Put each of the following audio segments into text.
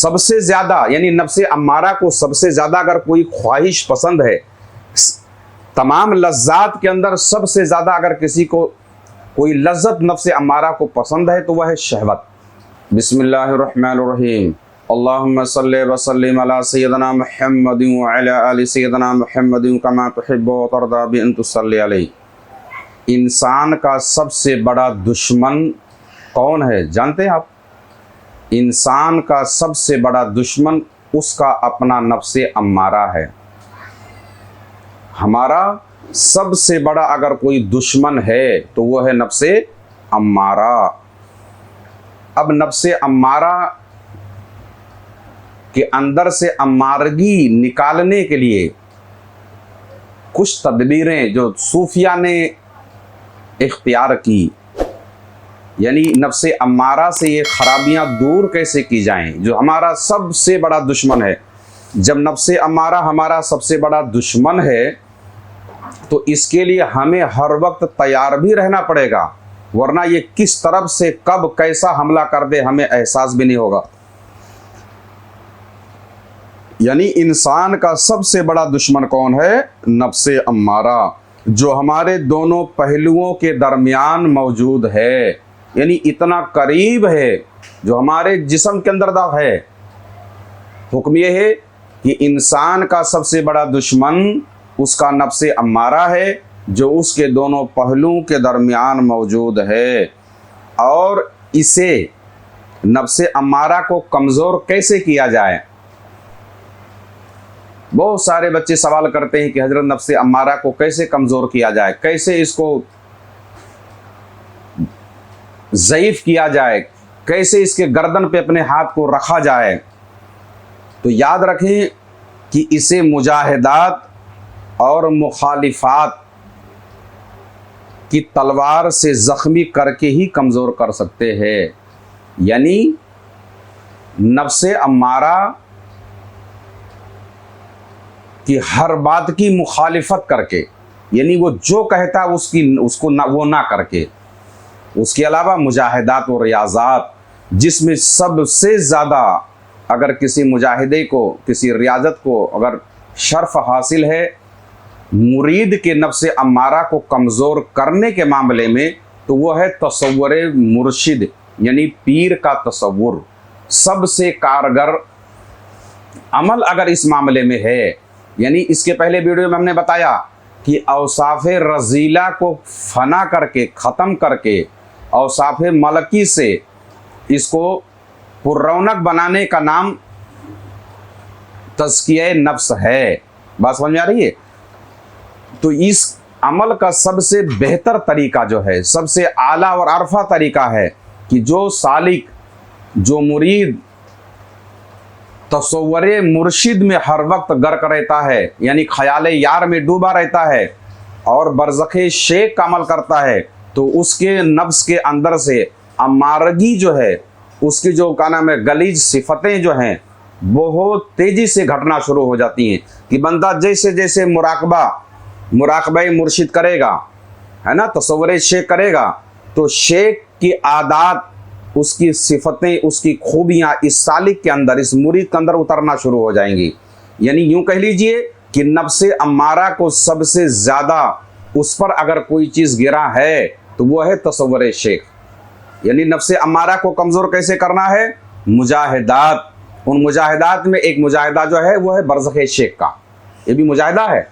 سب سے زیادہ یعنی نفس امارہ کو سب سے زیادہ اگر کوئی خواہش پسند ہے، تمام لذات کے اندر سب سے زیادہ اگر کسی کو کوئی لذت نفس امارہ کو پسند ہے تو وہ ہے شہوت۔ بسم اللہ الرحمن الرحیم، اللہم صلی وسلم علی سیدنا محمد وعلی آل سیدنا محمد کما تحب و ترضی بان تصلی علیہ۔ انسان کا سب سے بڑا دشمن کون ہے جانتے ہیں آپ؟ انسان کا سب سے بڑا دشمن اس کا اپنا نفس امارہ ہے۔ ہمارا سب سے بڑا اگر کوئی دشمن ہے تو وہ ہے نفس امارہ۔ اب نفس امارہ کے اندر سے امارگی نکالنے کے لیے کچھ تدبیریں جو صوفیہ نے اختیار کی، یعنی نفس امارہ سے یہ خرابیاں دور کیسے کی جائیں، جو ہمارا سب سے بڑا دشمن ہے۔ جب نفس امارہ ہمارا سب سے بڑا دشمن ہے تو اس کے لیے ہمیں ہر وقت تیار بھی رہنا پڑے گا، ورنہ یہ کس طرف سے کب کیسا حملہ کر دے ہمیں احساس بھی نہیں ہوگا۔ یعنی انسان کا سب سے بڑا دشمن کون ہے؟ نفس امارہ، جو ہمارے دونوں پہلوؤں کے درمیان موجود ہے، یعنی اتنا قریب ہے، جو ہمارے جسم کے اندر ہے۔ حکم یہ ہے کہ انسان کا سب سے بڑا دشمن اس کا نفس امارہ ہے، جو اس کے دونوں پہلوؤں کے درمیان موجود ہے۔ اور اسے نفس امارہ کو کمزور کیسے کیا جائے؟ بہت سارے بچے سوال کرتے ہیں کہ حضرت نفس امارہ کو کیسے کمزور کیا جائے، کیسے اس کو ضعیف کیا جائے، کیسے اس کے گردن پہ اپنے ہاتھ کو رکھا جائے؟ تو یاد رکھیں کہ اسے مجاہدات اور مخالفات کی تلوار سے زخمی کر کے ہی کمزور کر سکتے ہیں۔ یعنی نفس امارہ کی ہر بات کی مخالفت کر کے، یعنی وہ جو کہتا ہے اس کو وہ نہ کر کے، اس کے علاوہ مجاہدات و ریاضات، جس میں سب سے زیادہ اگر کسی مجاہدے کو، کسی ریاضت کو اگر شرف حاصل ہے مرید کے نفس امارہ کو کمزور کرنے کے معاملے میں، تو وہ ہے تصور مرشد، یعنی پیر کا تصور۔ سب سے کارگر عمل اگر اس معاملے میں ہے، یعنی اس کے پہلے ویڈیو میں ہم نے بتایا کہ اوصاف رذیلہ کو فنا کر کے، ختم کر کے، اوصاف ملکی سے اس کو پر رونق بنانے کا نام تزکیہ نفس ہے۔ بات سمجھ آ رہی ہے؟ تو اس عمل کا سب سے بہتر طریقہ جو ہے، سب سے اعلیٰ اور عرفہ طریقہ ہے کہ جو سالک، جو مرید تصور مرشد میں ہر وقت غرق رہتا ہے، یعنی خیال یار میں ڈوبا رہتا ہے اور برزخ شیخ کا عمل کرتا ہے، تو اس کے نفس کے اندر سے امارگی جو ہے، اس کی جو کا نام ہے غلیظ صفتیں جو ہیں، بہت تیزی سے گھٹنا شروع ہو جاتی ہیں کہ بندہ جیسے جیسے مراقبہ مرشد کرے گا، ہے نا، تصور شیخ کرے گا، تو شیخ کی عادات، اس کی صفتیں، اس کی خوبیاں اس سالک کے اندر، اس مرید کے اندر اترنا شروع ہو جائیں گی۔ یعنی یوں کہہ لیجئے کہ نفس امارہ کو سب سے زیادہ اس پر اگر کوئی چیز گرا ہے تو وہ ہے تصور شیخ۔ یعنی نفس امارہ کو کمزور کیسے کرنا ہے؟ مجاہدات۔ ان مجاہدات میں ایک مجاہدہ جو ہے وہ ہے برزخ شیخ کا، یہ بھی مجاہدہ ہے۔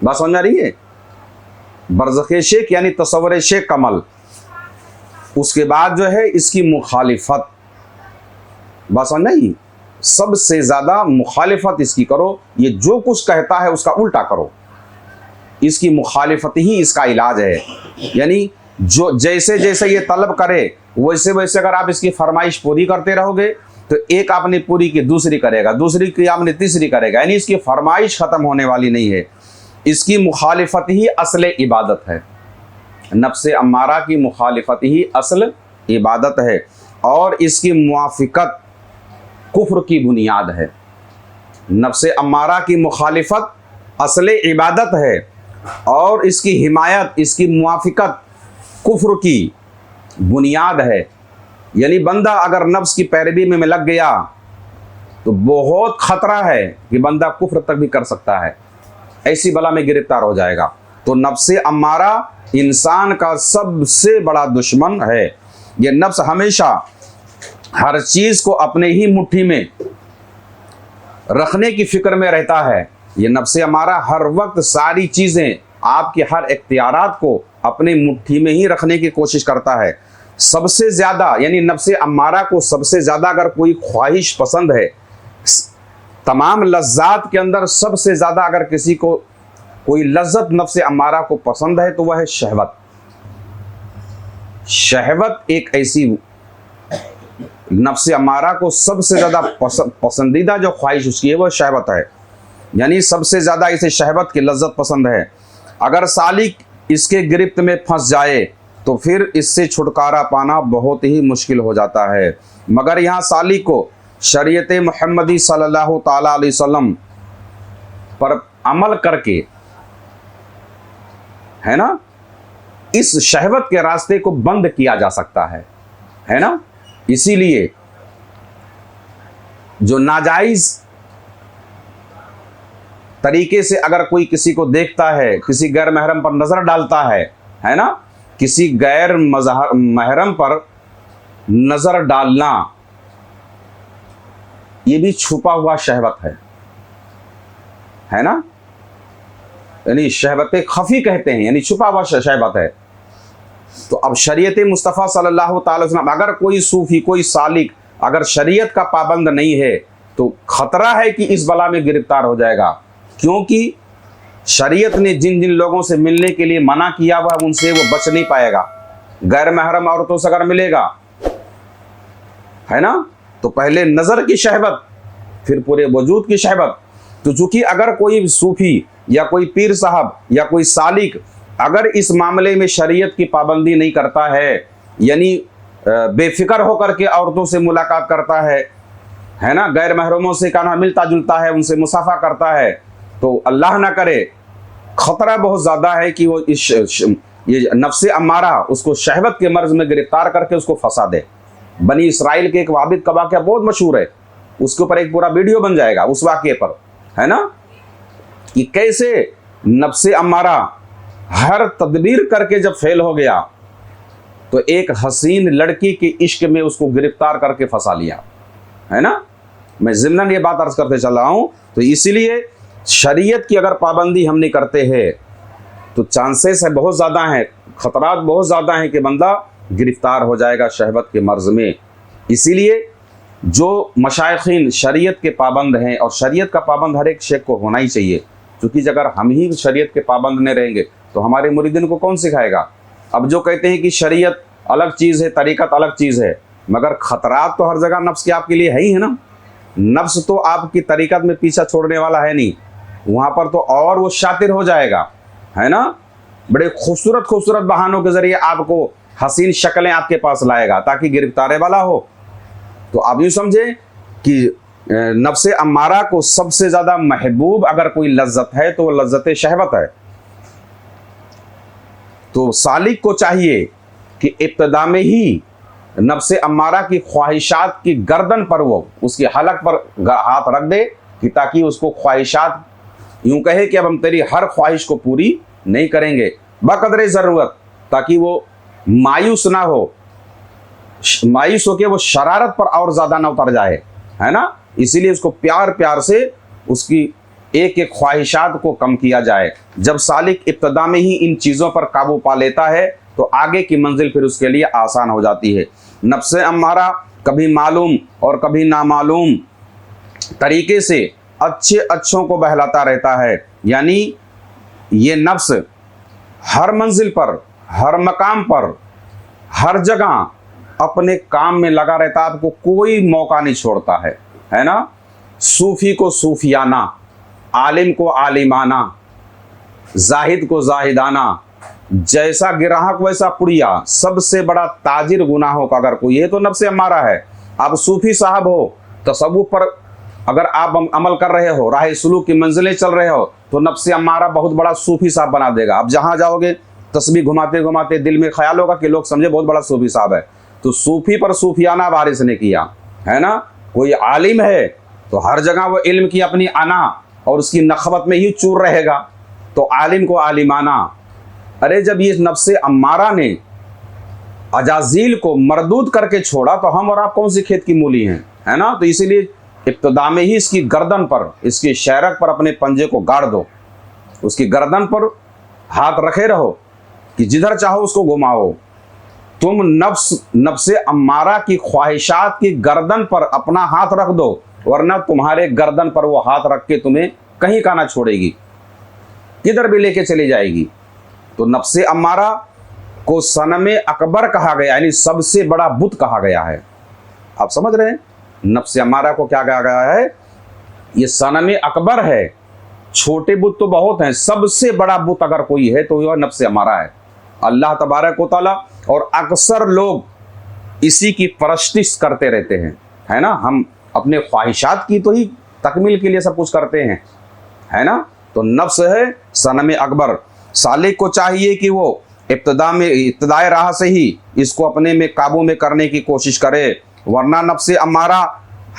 بات سمجھ آ رہی ہے؟ برزخ شیخ یعنی تصور شیخ کا عمل۔ اس کے بعد جو ہے اس کی مخالفت۔ بات سمجھ نہیں؟ سب سے زیادہ مخالفت اس کی کرو، یہ جو کچھ کہتا ہے اس کا الٹا کرو، اس کی مخالفت ہی اس کا علاج ہے۔ یعنی جو جیسے جیسے یہ طلب کرے ویسے ویسے اگر آپ اس کی فرمائش پوری کرتے رہو گے تو ایک آپ نے پوری کی دوسری کرے گا، دوسری کی آپ نے تیسری کرے گا، یعنی اس کی فرمائش ختم ہونے والی نہیں ہے۔ اس کی مخالفت ہی اصل عبادت ہے، نفس امارہ کی مخالفت ہی اصل عبادت ہے، اور اس کی موافقت کفر کی بنیاد ہے۔ نفس امارہ کی مخالفت اصل عبادت ہے، اور اس کی حمایت، اس کی موافقت کفر کی بنیاد ہے۔ یعنی بندہ اگر نفس کی پیروی میں لگ گیا تو بہت خطرہ ہے کہ بندہ کفر تک بھی کر سکتا ہے، ایسی بلا میں گرفتار ہو جائے گا۔ تو نفس امارہ انسان کا سب سے بڑا دشمن ہے۔ یہ نفس ہمیشہ ہر چیز کو اپنے ہی مٹھی میں رکھنے کی فکر میں رہتا ہے۔ یہ نفس امارہ ہر وقت ساری چیزیں، آپ کے ہر اختیارات کو اپنے مٹھی میں ہی رکھنے کی کوشش کرتا ہے۔ سب سے زیادہ یعنی نفس امارہ کو سب سے زیادہ اگر کوئی خواہش پسند ہے، تمام لذات کے اندر سب سے زیادہ اگر کسی کو کوئی لذت نفس امارہ کو پسند ہے تو وہ ہے شہوت۔ شہوت ایک ایسی نفس امارہ کو سب سے زیادہ پسندیدہ جو خواہش اس کی ہے وہ شہوت ہے، یعنی سب سے زیادہ اسے شہوت کی لذت پسند ہے۔ اگر سالک اس کے گرفت میں پھنس جائے تو پھر اس سے چھٹکارا پانا بہت ہی مشکل ہو جاتا ہے۔ مگر یہاں سالک کو شریعت محمدی صلی اللہ تعالیٰ علیہ وسلم پر عمل کر کے ہے نا اس شہوت کے راستے کو بند کیا جا سکتا ہے نا۔ اسی لیے جو ناجائز طریقے سے اگر کوئی کسی کو دیکھتا ہے، کسی غیر محرم پر نظر ڈالتا ہے نا، کسی غیر محرم پر نظر ڈالنا یہ بھی چھپا ہوا شہوت ہے نا، یعنی شہوت خفی کہتے ہیں، یعنی چھپا ہوا شہوت ہے۔ تو اب شریعت مصطفیٰ صلی اللہ تعالی وسلم، اگر کوئی صوفی کوئی سالک اگر شریعت کا پابند نہیں ہے تو خطرہ ہے کہ اس بلا میں گرفتار ہو جائے گا، کیونکہ شریعت نے جن جن لوگوں سے ملنے کے لیے منع کیا ہوا ان سے وہ بچ نہیں پائے گا۔ غیر محرم عورتوں سے اگر ملے گا ہے نا تو پہلے نظر کی شہوت، پھر پورے وجود کی شہوت۔ تو چونکہ اگر کوئی صوفی یا کوئی پیر صاحب یا کوئی سالک اگر اس معاملے میں شریعت کی پابندی نہیں کرتا ہے، یعنی بے فکر ہو کر کے عورتوں سے ملاقات کرتا ہے نا، غیر محرموں سے کہنا ملتا جلتا ہے، ان سے مصافحہ کرتا ہے، تو اللہ نہ کرے خطرہ بہت زیادہ ہے کہ وہ یہ نفس امارہ اس کو شہوت کے مرض میں گرفتار کر کے اس کو پھنسا دے۔ بنی اسرائیل کے ایک عابد کا واقعہ بہت مشہور ہے، اس کے اوپر ایک پورا ویڈیو بن جائے گا اس واقعے پر، ہے نا، کہ کیسے نفس امارہ ہر تدبیر کر کے جب فیل ہو گیا تو ایک حسین لڑکی کے عشق میں اس کو گرفتار کر کے پھنسا لیا، ہے نا۔ میں ضمناً یہ بات عرض کرتے چل رہا ہوں۔ تو اسی لیے شریعت کی اگر پابندی ہم نہیں کرتے ہیں تو چانسز ہے بہت زیادہ ہیں، خطرات بہت زیادہ ہیں کہ بندہ گرفتار ہو جائے گا شہوت کے مرض میں۔ اسی لیے جو مشائخین شریعت کے پابند ہیں، اور شریعت کا پابند ہر ایک شیخ کو ہونا ہی چاہیے، کیونکہ اگر ہم ہی شریعت کے پابند نہیں رہیں گے تو ہمارے مریدین کو کون سکھائے گا؟ اب جو کہتے ہیں کہ شریعت الگ چیز ہے، طریقت الگ چیز ہے، مگر خطرات تو ہر جگہ نفس کے آپ کے لیے ہے ہی، ہے نا۔ نفس تو آپ کی طریقت میں پیچھا چھوڑنے والا ہے نہیں، وہاں پر تو اور وہ شاطر ہو جائے گا، ہے نا، بڑے خوبصورت خوبصورت بہانوں کے ذریعے آپ کو حسین شکلیں آپ کے پاس لائے گا تاکہ گرفتارے والا ہو۔ تو آپ یوں سمجھیں کہ نفس امارہ کو سب سے زیادہ محبوب اگر کوئی لذت ہے تو وہ لذت شہوت ہے۔ تو سالک کو چاہیے کہ ابتدا میں ہی نفس امارہ کی خواہشات کی گردن پر وہ اس کی حلق پر ہاتھ رکھ دے کہ تاکہ اس کو خواہشات یوں کہے کہ اب ہم تیری ہر خواہش کو پوری نہیں کریں گے بقدر ضرورت، تاکہ وہ مایوس نہ ہو، مایوس ہو کے وہ شرارت پر اور زیادہ نہ اتر جائے، ہے نا۔ اسی لیے اس کو پیار پیار سے اس کی ایک ایک خواہشات کو کم کیا جائے۔ جب سالک ابتدا میں ہی ان چیزوں پر قابو پا لیتا ہے تو آگے کی منزل پھر اس کے لیے آسان ہو جاتی ہے۔ نفس امارہ کبھی معلوم اور کبھی نامعلوم طریقے سے اچھوں کو بہلاتا رہتا ہے، یعنی یہ نفس ہر منزل پر، ہر مقام پر، ہر جگہ اپنے کام میں لگا رہتا ہے، آپ کو کوئی موقع نہیں چھوڑتا ہے نا۔ صوفی کو صوفیانہ، عالم کو عالمانہ، زاہد کو زاہدانہ، جیسا گراہک ویسا پڑیا، سب سے بڑا تاجر گناہوں کا اگر کوئی ہے تو نفس امارہ ہے۔ آپ صوفی صاحب ہو، تصوف پر اگر آپ عمل کر رہے ہو، راہ سلوک کی منزلیں چل رہے ہو تو نفس امارہ بہت بڑا صوفی صاحب بنا دے گا۔ آپ جہاں جاؤ گے تسبیح گھماتے گھماتے دل میں خیال ہوگا کہ لوگ سمجھے بہت بڑا صوفی صاحب ہے، تو صوفی پر صوفیانہ وارث نے کیا ہے نا. کوئی عالم ہے تو ہر جگہ وہ علم کی اپنی انا اور اس کی نخوت میں ہی چور رہے گا, تو عالم کو عالمانہ. ارے جب یہ نفس امارہ نے اجازیل کو مردود کر کے چھوڑا تو ہم اور آپ کون سی کھیت کی مولی ہیں, ہے نا. تو اسی لیے ابتدا میں ہی اس کی گردن پر, اس کی شہرک پر اپنے پنجے کو گاڑ دو, اس کی گردن پر ہاتھ رکھے رہو کہ جدھر چاہو اس کو گھماؤ. تم نفس امارہ کی خواہشات کی گردن پر اپنا ہاتھ رکھ دو, ورنہ تمہارے گردن پر وہ ہاتھ رکھ کے تمہیں کہیں کا نہ چھوڑے گی, کدھر بھی لے کے چلی جائے گی. تو نفس امارہ کو صنم اکبر کہا گیا, یعنی سب سے بڑا بت کہا گیا ہے. آپ سمجھ رہے ہیں, نفس امارہ کو کیا کہا گیا ہے؟ یہ صنم اکبر ہے. چھوٹے بت تو بہت ہیں, سب سے بڑا بت اگر کوئی ہے تو یہ نفس امارہ ہے. اللہ تبارک و تعالیٰ اور اکثر لوگ اسی کی پرستش کرتے رہتے ہیں, ہے نا. ہم اپنے خواہشات کی تو ہی تکمیل کے لیے سب کچھ کرتے ہیں, ہے نا. تو نفس ہے صنم اکبر. سالک کو چاہیے کہ وہ ابتدائے راہ سے ہی اس کو اپنے میں قابو میں کرنے کی کوشش کرے, ورنہ نفس امارہ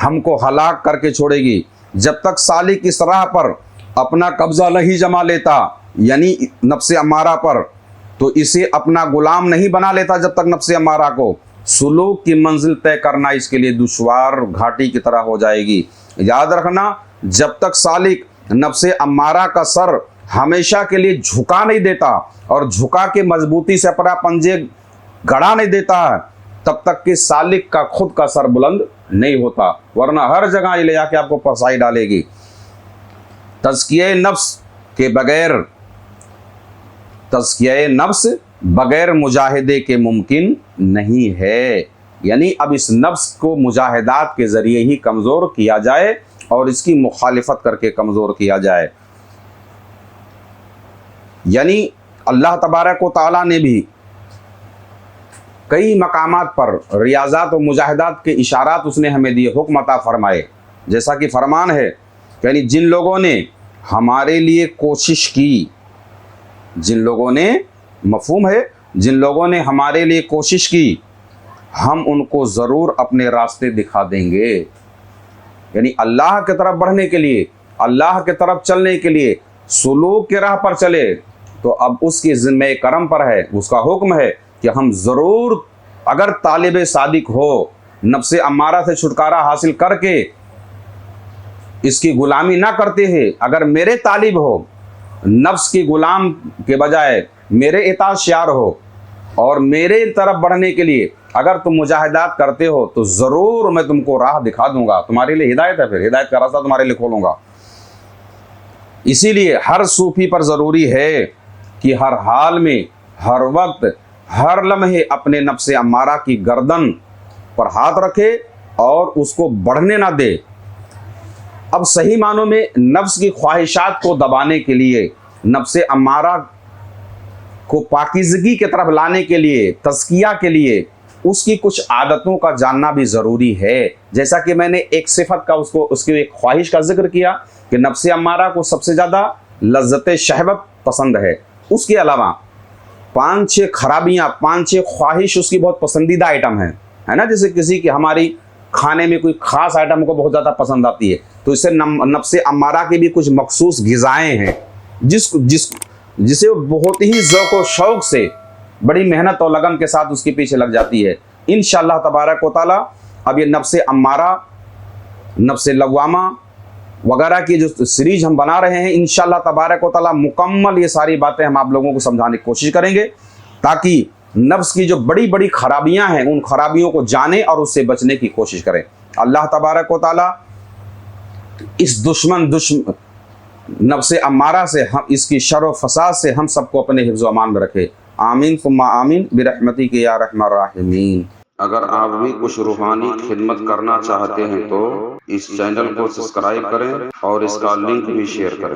ہم کو ہلاک کر کے چھوڑے گی. جب تک سالک اس راہ پر اپنا قبضہ نہیں جما لیتا, یعنی نفس امارہ پر, تو اسے اپنا غلام نہیں بنا لیتا, جب تک نفس امارہ کو سلوک کی منزل طے کرنا اس کے لیے دشوار گھاٹی کی طرح ہو جائے گی. یاد رکھنا, جب تک سالک نفس امارہ کا سر ہمیشہ کے لیے جھکا نہیں دیتا اور جھکا کے مضبوطی سے اپنا پنجے گڑا نہیں دیتا ہے, تب تک کہ سالک کا خود کا سر بلند نہیں ہوتا, ورنہ ہر جگہ یہ لے جا کے آپ کو پھنسائی ڈالے گی. تزکیہ نفس بغیر مجاہدے کے ممکن نہیں ہے. یعنی اب اس نفس کو مجاہدات کے ذریعے ہی کمزور کیا جائے اور اس کی مخالفت کر کے کمزور کیا جائے. یعنی اللہ تبارک و تعالیٰ نے بھی کئی مقامات پر ریاضات و مجاہدات کے اشارات اس نے ہمیں دیے, حکم عطا فرمائے. جیسا کہ فرمان ہے, یعنی جن لوگوں نے ہمارے لیے کوشش کی, جن لوگوں نے, مفہوم ہے, جن لوگوں نے ہمارے لیے کوشش کی, ہم ان کو ضرور اپنے راستے دکھا دیں گے. یعنی اللہ کی طرف بڑھنے کے لیے, اللہ کی طرف چلنے کے لیے سلوک کے راہ پر چلے تو اب اس کی ذمہ کرم پر ہے, اس کا حکم ہے کہ ہم ضرور, اگر طالب صادق ہو, نفس امارہ سے چھٹکارا حاصل کر کے اس کی غلامی نہ کرتے ہیں, اگر میرے طالب ہو, نفس کی غلام کے بجائے میرے اطاعت شیار ہو اور میرے طرف بڑھنے کے لیے اگر تم مجاہدات کرتے ہو, تو ضرور میں تم کو راہ دکھا دوں گا. تمہارے لیے ہدایت ہے, پھر ہدایت کا راستہ تمہارے لیے کھولوں گا. اسی لیے ہر صوفی پر ضروری ہے کہ ہر حال میں, ہر وقت, ہر لمحے اپنے نفس امارہ کی گردن پر ہاتھ رکھے اور اس کو بڑھنے نہ دے. اب صحیح معنوں میں نفس کی خواہشات کو دبانے کے لیے, نفس امارہ کو پاکیزگی کی طرف لانے کے لیے, تزکیہ کے لیے اس کی کچھ عادتوں کا جاننا بھی ضروری ہے. جیسا کہ میں نے ایک صفت کا, اس کی ایک خواہش کا ذکر کیا کہ نفس امارہ کو سب سے زیادہ لذت شہوت پسند ہے. اس کے علاوہ 5-6 خرابیاں, 5-6 خواہش اس کی بہت پسندیدہ آئٹم ہیں, ہے نا. جیسے کسی کی ہماری کھانے میں کوئی خاص آئٹم کو بہت زیادہ پسند آتی ہے, تو اس سے نفس امارہ کی بھی کچھ مخصوص غذائیں ہیں جسے بہت ہی ذوق و شوق سے, بڑی محنت اور لگن کے ساتھ اس کے پیچھے لگ جاتی ہے. انشاءاللہ تبارک و تعالیٰ اب یہ نفس امارہ, نفس لوامہ وغیرہ کی جو سیریز ہم بنا رہے ہیں, انشاءاللہ تبارک و تعالیٰ مکمل یہ ساری باتیں ہم آپ لوگوں کو سمجھانے کی کوشش کریں گے, تاکہ نفس کی جو بڑی بڑی خرابیاں ہیں ان خرابیوں کو جانیں اور اس سے بچنے کی کوشش کریں. اللہ تبارک و تعالیٰ اس دشمن نفس امارہ سے, ہم اس کی شر و فساد سے ہم سب کو اپنے حفظ و امان میں رکھے. آمین ثم آمین برحمتک یا ارحم الراحمین. اگر آپ بھی کچھ روحانی خدمت کرنا چاہتے ہیں تو اس چینل کو سبسکرائب کریں اور اس کا لنک بھی شیئر کریں.